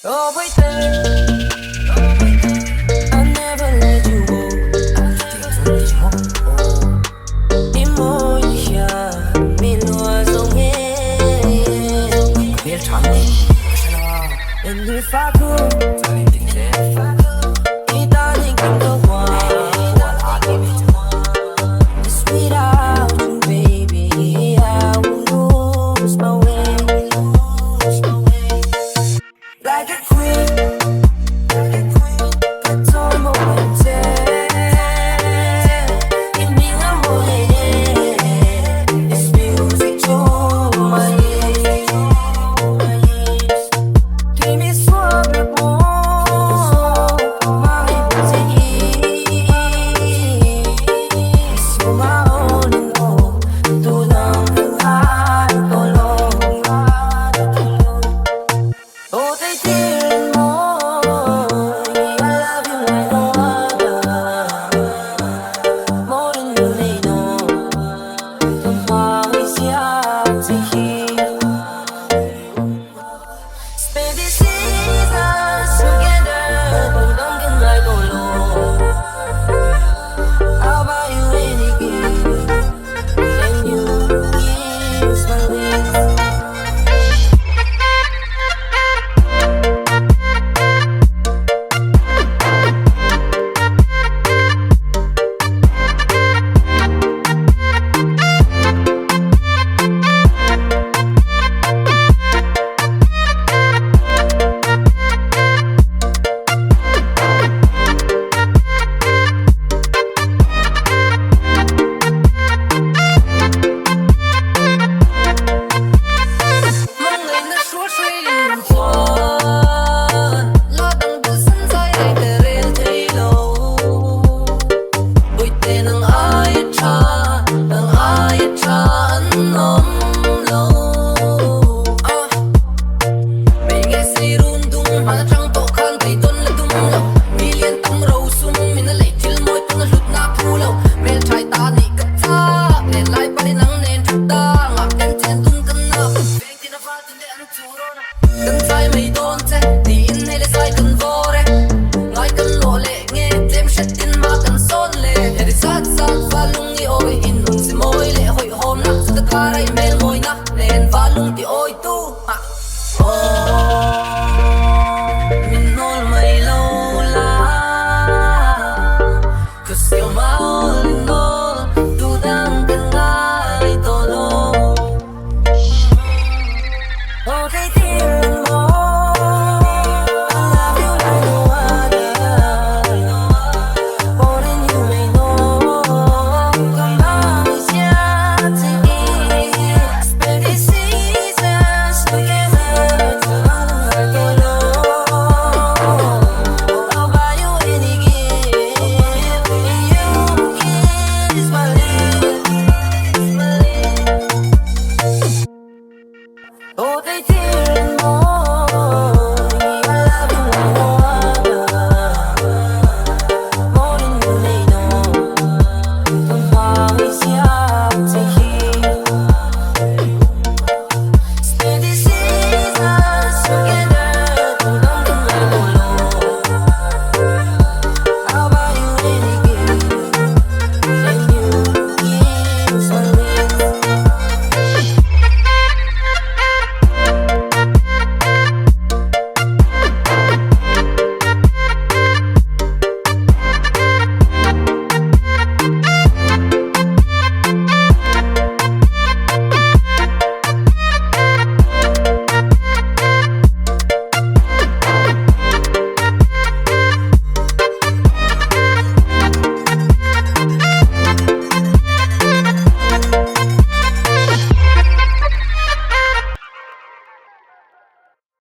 Oh, wait there. I never let you go. Emotion, me lost on it. And if I could, it darling can go on. Just without you, baby, I would lose my way. Like a queen, got on my winter. Give me one more hit. This music to my ears. Give me suave boy, my empty. So my only love, do nothing hard, go long. Oh, they didn't know. I love you like no other, more than you may know. The heart is young to heal. Spend these seasons together, but I'm getting like no low. I'll buy you any gift, and you kiss my lips. Mong lên nó suốt suy linh hồn, lo đằng tư sân dài đầy tê rê thấy lâu. Bụi tê nâng ai cha ăn nóm lâu. Mày nghe si run tung mà